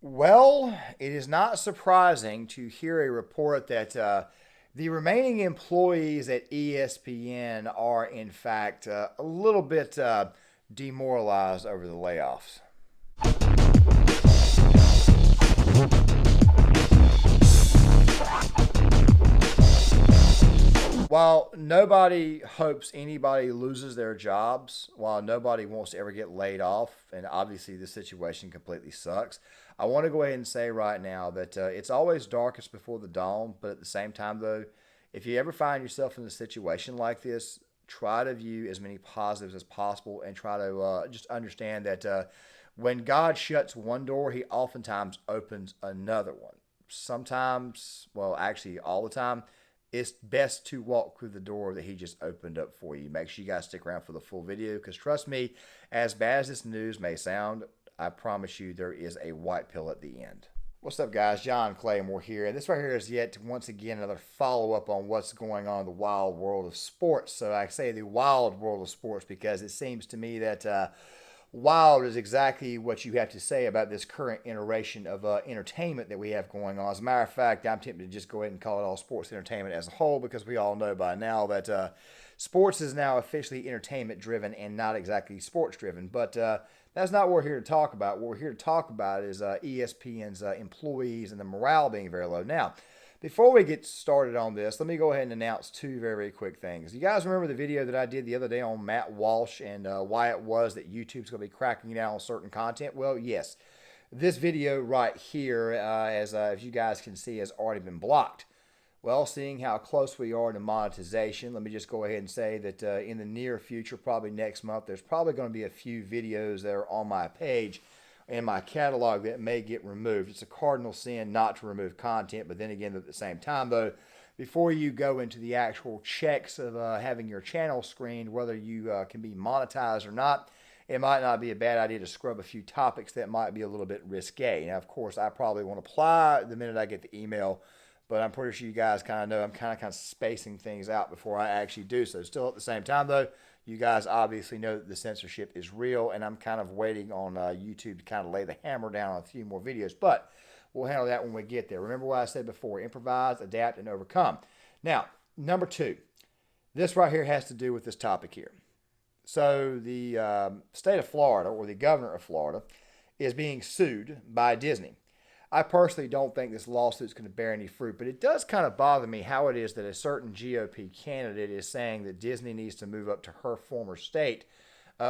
Well, it is not surprising to hear a report that the remaining employees at ESPN are, in fact, a little bit demoralized over the layoffs. While nobody hopes anybody loses their jobs, while nobody wants to ever get laid off, and obviously the situation completely sucks, I want to go ahead and say right now that it's always darkest before the dawn, but at the same time, though, if you ever find yourself in a situation like this, try to view as many positives as possible and try to just understand that when God shuts one door, He oftentimes opens another one. Sometimes, well, actually, all the time, it's best to walk through the door that He just opened up for you. Make sure you guys stick around for the full video because trust me, as bad as this news may sound, I promise you there is a white pill at the end. What's up, guys? John Claymore here, and this right here is yet once again another follow-up on what's going on in the wild world of sports. So I say the wild world of sports because it seems to me that wild is exactly what you have to say about this current iteration of entertainment that we have going on. As a matter of fact, I'm tempted to just go ahead and call it all sports entertainment as a whole because we all know by now that sports is now officially entertainment driven and not exactly sports driven. But that's not what we're here to talk about. What we're here to talk about is ESPN's employees and the morale being very low. Now, before we get started on this, let me go ahead and announce two very, very quick things. You guys remember the video that I did the other day on Matt Walsh and why it was that YouTube's going to be cracking down on certain content? Well, yes. This video right here, as you guys can see, has already been blocked. Well, seeing how close we are to monetization, let me just go ahead and say that in the near future, probably next month, there's probably going to be a few videos that are on my page in my catalog that may get removed. It's a cardinal sin not to remove content, but then again, at the same time, though, before you go into the actual checks of having your channel screened, whether you can be monetized or not, it might not be a bad idea to scrub a few topics that might be a little bit risque. Now, of course, I probably won't apply the minute I get the email, but I'm pretty sure you guys kind of know I'm kind of spacing things out before I actually do so. Still at the same time, though, you guys obviously know that the censorship is real, and I'm kind of waiting on YouTube to kind of lay the hammer down on a few more videos, but we'll handle that when we get there. Remember what I said before, improvise, adapt, and overcome. Now, number two, this right here has to do with this topic here. So the state of Florida, or the governor of Florida, is being sued by Disney. I personally don't think this lawsuit is going to bear any fruit, but it does kind of bother me how it is that a certain GOP candidate is saying that Disney needs to move up to her former state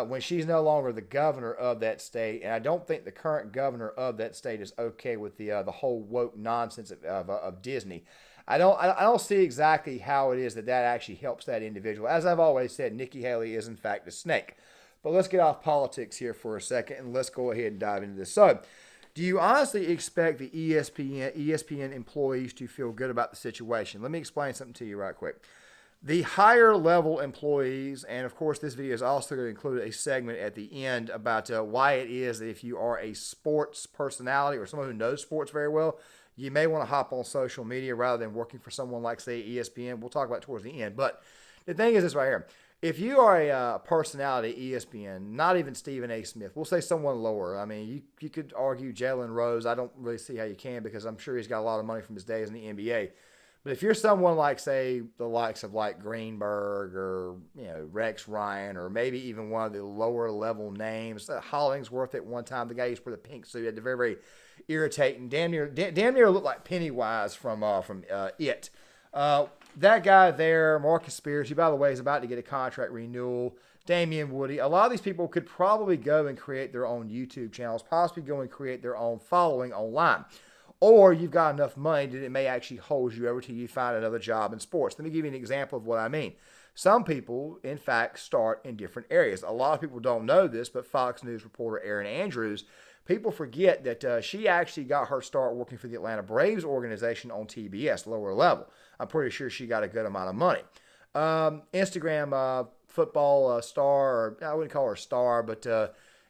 when she's no longer the governor of that state. And I don't think the current governor of that state is okay with the whole woke nonsense of Disney. I don't see exactly how it is that actually helps that individual. As I've always said, Nikki Haley is in fact a snake. But let's get off politics here for a second and let's go ahead and dive into this. So, do you honestly expect the ESPN employees to feel good about the situation? Let me explain something to you right quick. The higher level employees, and of course this video is also going to include a segment at the end about why it is that if you are a sports personality or someone who knows sports very well, you may want to hop on social media rather than working for someone like, say, ESPN. We'll talk about it towards the end. But the thing is this right here. If you are a personality at ESPN, not even Stephen A. Smith, we'll say someone lower. I mean, you could argue Jalen Rose. I don't really see how you can because I'm sure he's got a lot of money from his days in the NBA. But if you're someone like, say, the likes of like Greenberg or Rex Ryan or maybe even one of the lower level names, Hollingsworth at one time, the guy who used to wear the pink suit, had the very, very irritating, damn near looked like Pennywise from It. That guy there, Marcus Spears, who, by the way, is about to get a contract renewal, Damian Woody, a lot of these people could probably go and create their own YouTube channels, possibly go and create their own following online. Or you've got enough money that it may actually hold you over till you find another job in sports. Let me give you an example of what I mean. Some people, in fact, start in different areas. A lot of people don't know this, but Fox News reporter Erin Andrews, people forget that she actually got her start working for the Atlanta Braves organization on TBS, lower level. I'm pretty sure she got a good amount of money. Instagram football star, or I wouldn't call her a star, but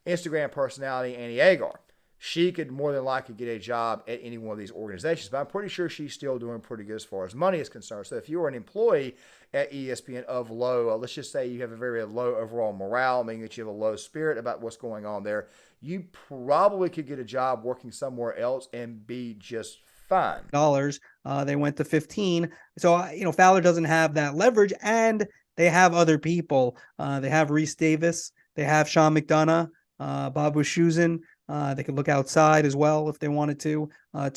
Instagram personality Annie Agar. She could more than likely get a job at any one of these organizations, but I'm pretty sure she's still doing pretty good as far as money is concerned. So if you're an employee at ESPN of low, let's just say you have a very low overall morale, meaning that you have a low spirit about what's going on there, you probably could get a job working somewhere else and be just fine. Dollars. They went to 15. So, Fowler doesn't have that leverage, and they have other people. They have Reese Davis. They have Sean McDonough, Bob Wischusen. They could look outside as well if they wanted to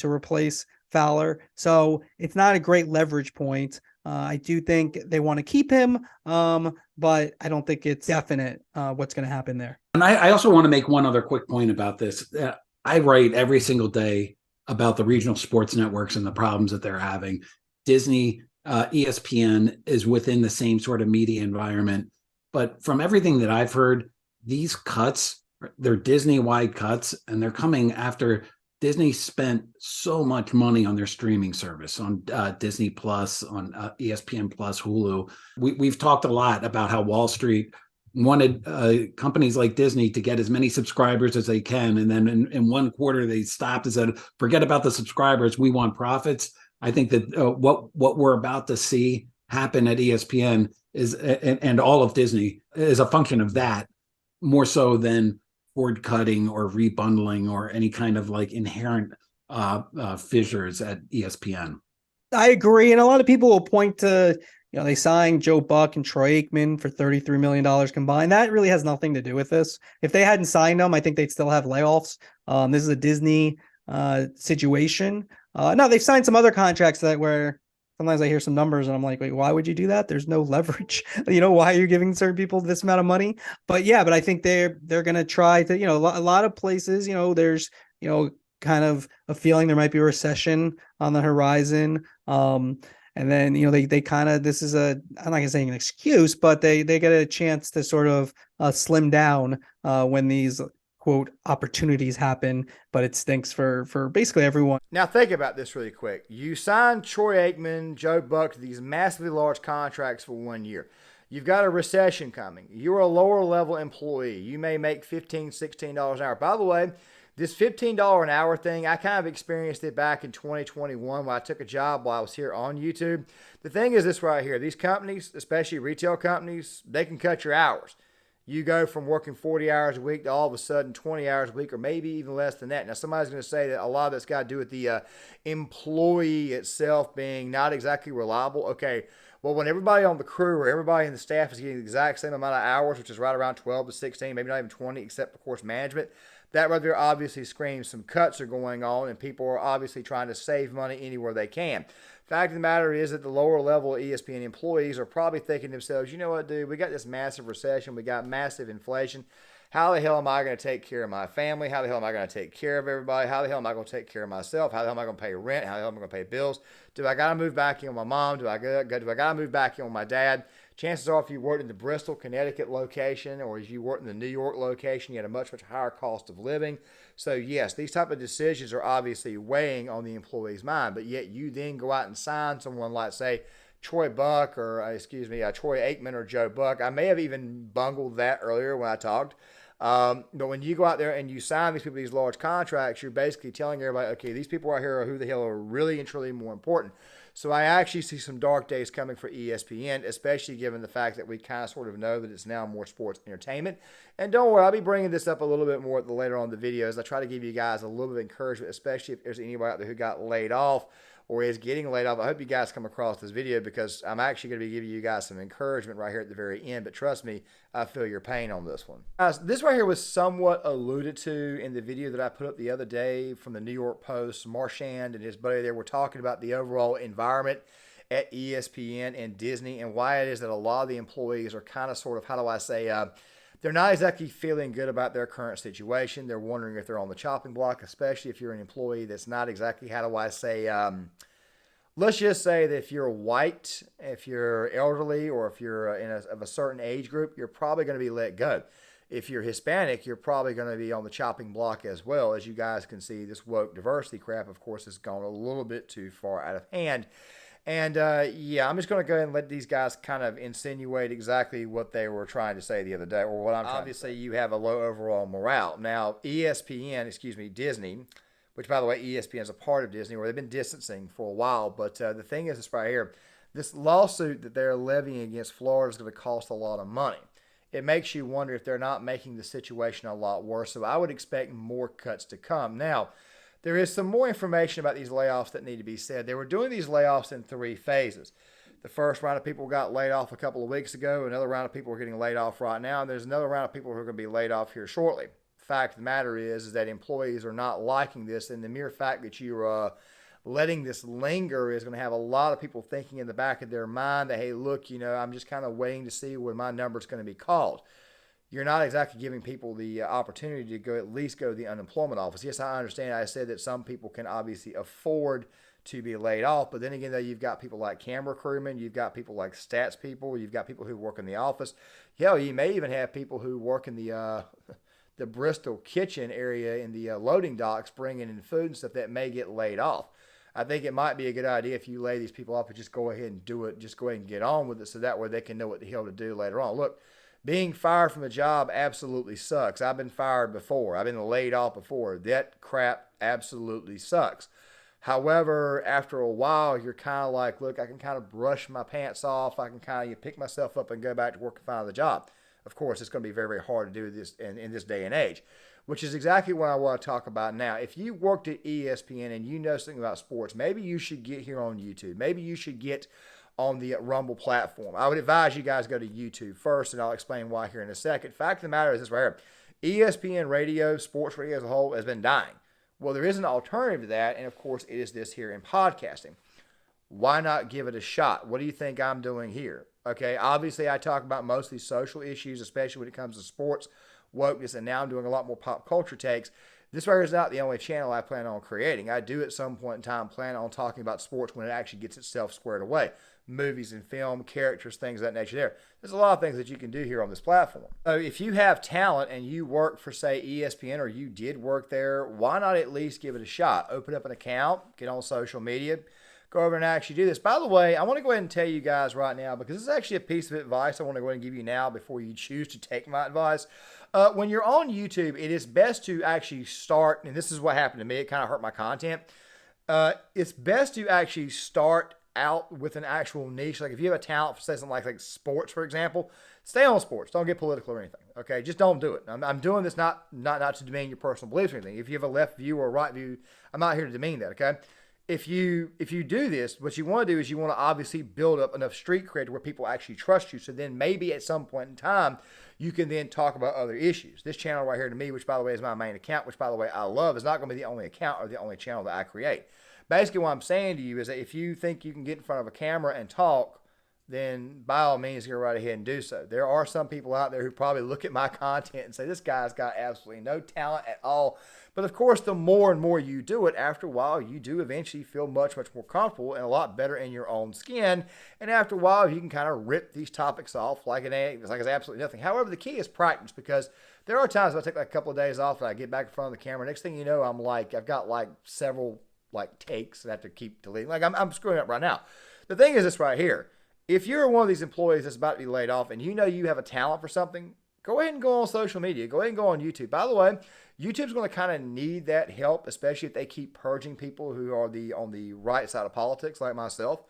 replace Fowler. So it's not a great leverage point. I do think they want to keep him, but I don't think it's definite what's going to happen there. And I also want to make one other quick point about this. I write every single day about the regional sports networks and the problems that they're having. Disney, ESPN is within the same sort of media environment. But from everything that I've heard, these cuts, they're Disney-wide cuts, and they're coming after Disney spent so much money on their streaming service, on Disney Plus, on ESPN Plus, Hulu. We've talked a lot about how Wall Street wanted companies like Disney to get as many subscribers as they can. And then in one quarter, they stopped and said, forget about the subscribers. We want profits. I think that what we're about to see happen at ESPN is, and all of Disney, is a function of that, more so than cord cutting or rebundling or any kind of like inherent fissures at ESPN. I agree. And a lot of people will point to, they signed Joe Buck and Troy Aikman for $33 million combined. That really has nothing to do with this. If they hadn't signed them, I think they'd still have layoffs. This is a Disney situation. No, they've signed some other contracts where sometimes I hear some numbers and I'm like, wait, why would you do that? There's no leverage. Why are you giving certain people this amount of money? But yeah, but I think they're going to try to, a lot of places, there's, kind of a feeling there might be a recession on the horizon. And then, they kind of, this is I'm not going to say an excuse, but they get a chance to sort of slim down when these quote opportunities happen, but it stinks for basically everyone. Now think about this really quick. You signed Troy Aikman, Joe Buck to these massively large contracts for 1 year. You've got a recession coming. You're a lower level employee. You may make $15, $16 an hour. By the way, this $15 an hour thing, I kind of experienced it back in 2021 when I took a job while I was here on YouTube. The thing is this right here. These companies, especially retail companies, they can cut your hours. You go from working 40 hours a week to all of a sudden 20 hours a week, or maybe even less than that. Now, somebody's going to say that a lot of that's got to do with the employee itself being not exactly reliable. Okay, well, when everybody on the crew or everybody in the staff is getting the exact same amount of hours, which is right around 12 to 16, maybe not even 20, except, of course, management, that right there obviously screams some cuts are going on, and people are obviously trying to save money anywhere they can. Fact of the matter is that the lower level ESPN employees are probably thinking to themselves, you know what, dude, we got this massive recession, we got massive inflation. How the hell am I going to take care of my family? How the hell am I going to take care of everybody? How the hell am I going to take care of myself? How the hell am I going to pay rent? How the hell am I going to pay bills? Do I got to move back in with my mom? Do I got to move back in with my dad? Chances are if you worked in the Bristol, Connecticut location, or if you worked in the New York location, you had a much, much higher cost of living. So yes, these type of decisions are obviously weighing on the employee's mind, but yet you then go out and sign someone like, say, Troy Buck or, Troy Aikman or Joe Buck. I may have even bungled that earlier when I talked. But when you go out there and you sign these people these large contracts, you're basically telling everybody, okay, these people right here are who the hell are really and truly more important. So I actually see some dark days coming for ESPN, especially given the fact that we kind of sort of know that it's now more sports entertainment. And don't worry, I'll be bringing this up a little bit more later on in the videos. I try to give you guys a little bit of encouragement, especially if there's anybody out there who got laid off or is getting laid off. I hope you guys come across this video because I'm actually going to be giving you guys some encouragement right here at the very end. But trust me, I feel your pain on this one. Guys, this right here was somewhat alluded to in the video that I put up the other day from the New York Post. Marchand and his buddy there were talking about the overall environment at ESPN and Disney and why it is that a lot of the employees are kind of sort of, how do I say, they're not exactly feeling good about their current situation. They're wondering if they're on the chopping block, especially if you're an employee that's not exactly, how do I say, let's just say that if you're white, if you're elderly, or if you're of a certain age group, you're probably going to be let go. If you're Hispanic, you're probably going to be on the chopping block as well. As you guys can see, this woke diversity crap, of course, has gone a little bit too far out of hand. And yeah, I'm just going to go ahead and let these guys kind of insinuate exactly what they were trying to say the other day, or what I'm trying to say. Obviously, you have a low overall morale. Now, Disney, which, by the way, ESPN is a part of Disney, where they've been distancing for a while. But the thing is, this right here, this lawsuit that they're levying against Florida is going to cost a lot of money. it makes you wonder if they're not making the situation a lot worse. So I would expect more cuts to come. Now, there is some more information about these layoffs that need to be said. They were doing these layoffs in 3 phases. The first round of people got laid off a couple of weeks ago. Another round of people are getting laid off right now. And there's another round of people who are going to be laid off here shortly. Fact of the matter is that employees are not liking this. And the mere fact that you're letting this linger is going to have a lot of people thinking in the back of their mind that, hey, look, I'm just kind of waiting to see when my number's going to be called. You're not exactly giving people the opportunity to go at least go to the unemployment office. Yes, I understand. I said that some people can obviously afford to be laid off. But then again, though, you've got people like camera crewmen, you've got people like stats people, you've got people who work in the office. Hell, you may even have people who work in the Bristol kitchen area in the loading docks bringing in food and stuff that may get laid off. I think it might be a good idea if you lay these people off and just go ahead and do it. Just go ahead and get on with it so that way they can know what the hell to do later on. Look, being fired from a job absolutely sucks. I've been fired before. I've been laid off before. That crap absolutely sucks. However, after a while, you're kind of like, look, I can kind of brush my pants off. I can kind of pick myself up and go back to work and find another job. Of course, it's going to be very, very hard to do this in this day and age, which is exactly what I want to talk about now. If you worked at ESPN and you know something about sports, maybe you should get here on YouTube. Maybe you should get on the Rumble platform. I would advise you guys go to YouTube first, and I'll explain why here in a second. Fact of the matter is this right here. ESPN radio, sports radio as a whole, has been dying. Well, there is an alternative to that, and of course, it is this here in podcasting. Why not give it a shot? What do you think I'm doing here? Okay, obviously, I talk about mostly social issues, especially when it comes to sports, wokeness, and now I'm doing a lot more pop culture takes. This right here is not the only channel I plan on creating. I do at some point in time plan on talking about sports when it actually gets itself squared away. Movies and film, characters, things of that nature there. There's a lot of things that you can do here on this platform. So if you have talent and you work for, say, ESPN, or you did work there, why not at least give it a shot? Open up an account, get on social media, go over and actually do this. By the way, I want to go ahead and tell you guys right now, because this is actually a piece of advice I want to go ahead and give you now before you choose to take my advice. When you're on YouTube, it is best to actually start, and this is what happened to me, it kind of hurt my content. It's best to actually start out with an actual niche. Like if you have a talent for, say, something like sports, for example, stay on sports. Don't get political or anything. Okay, just don't do it. I'm doing this not to demean your personal beliefs or anything. If you have a left view or a right view, I'm not here to demean that. Okay. If you do this, what you want to do is you want to obviously build up enough street cred where people actually trust you. So then maybe at some point in time, you can then talk about other issues. This channel right here to me, which by the way is my main account, which by the way I love, is not going to be the only account or the only channel that I create. Basically what I'm saying to you is that if you think you can get in front of a camera and talk, then by all means go right ahead and do so. There are some people out there who probably look at my content and say, this guy's got absolutely no talent at all. But of course, the more and more you do it, after a while, you do eventually feel much, much more comfortable and a lot better in your own skin. And after a while, you can kind of rip these topics off like it's absolutely nothing. However, the key is practice, because there are times I take like a couple of days off and I get back in front of the camera. Next thing you know, I've got like several takes that I have to keep deleting. Like I'm screwing up right now. The thing is this right here. If you're one of these employees that's about to be laid off and you know you have a talent for something, go ahead and go on social media. Go ahead and go on YouTube. By the way, YouTube's going to kind of need that help, especially if they keep purging people who are on the right side of politics like myself.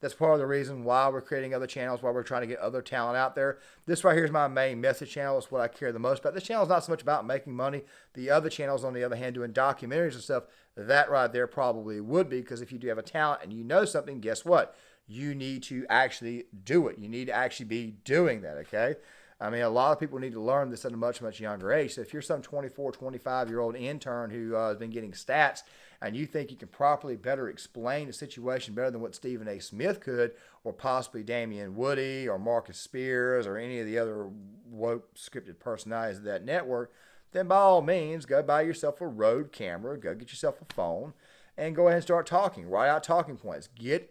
That's part of the reason why we're creating other channels, why we're trying to get other talent out there. This right here is my main message channel. It's what I care the most about. This channel is not so much about making money. The other channels, on the other hand, doing documentaries and stuff, that right there probably would be, because if you do have a talent and you know something, guess what? You need to actually do it. You need to actually be doing that, okay? I mean, a lot of people need to learn this at a much, much younger age. So if you're some 24, 25-year-old intern who has been getting stats and you think you can properly better explain the situation better than what Stephen A. Smith could, or possibly Damian Woody or Marcus Spears or any of the other woke scripted personalities of that network, then by all means, go buy yourself a Rode camera, go get yourself a phone, and go ahead and start talking. Write out talking points. Get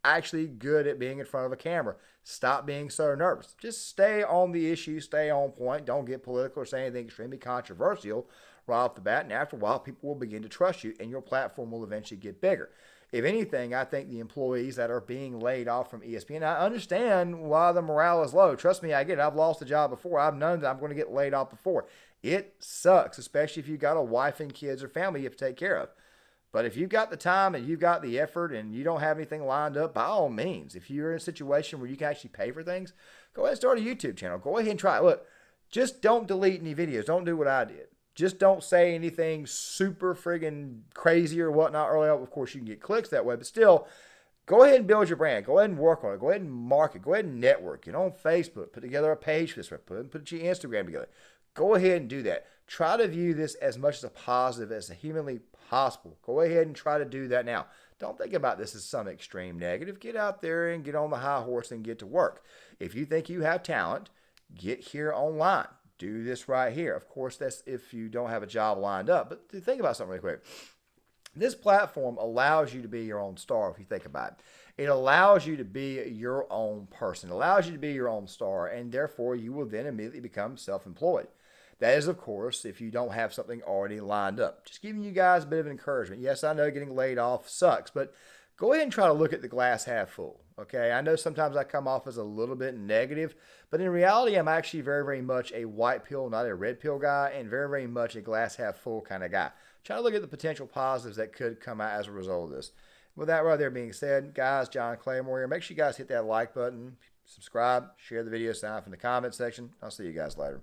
actually good at being in front of a camera. Stop being so nervous. Just stay on the issue, stay on point. Don't get political or say anything extremely controversial right off the bat. And after a while, people will begin to trust you, and your platform will eventually get bigger. If anything, I think the employees that are being laid off from ESPN, I understand why the morale is low. Trust me, I get it. I've lost a job before. I've known that I'm going to get laid off before. It sucks, especially if you've got a wife and kids or family you have to take care of. But if you've got the time and you've got the effort and you don't have anything lined up, by all means, if you're in a situation where you can actually pay for things, go ahead and start a YouTube channel. Go ahead and try it. Look, just don't delete any videos. Don't do what I did. Just don't say anything super friggin' crazy or whatnot early on. Of course, you can get clicks that way, but still, go ahead and build your brand. Go ahead and work on it. Go ahead and market. Go ahead and network. Get on Facebook. Put together a page for this. Put your Instagram together. Go ahead and do that. Try to view this as much as a positive as humanly possible. Go ahead and try to do that now. Don't think about this as some extreme negative. Get out there and get on the high horse and get to work. If you think you have talent, get here online. Do this right here. Of course, that's if you don't have a job lined up. But think about something really quick. This platform allows you to be your own star if you think about it. It allows you to be your own person. It allows you to be your own star, and therefore you will then immediately become self-employed. That is, of course, if you don't have something already lined up. Just giving you guys a bit of encouragement. Yes, I know getting laid off sucks, but go ahead and try to look at the glass half full. Okay, I know sometimes I come off as a little bit negative, but in reality, I'm actually very, very much a white pill, not a red pill guy, and very, very much a glass half full kind of guy. Try to look at the potential positives that could come out as a result of this. With that right there being said, guys, John Claymore here. Make sure you guys hit that like button, subscribe, share the video, sign up in the comment section. I'll see you guys later.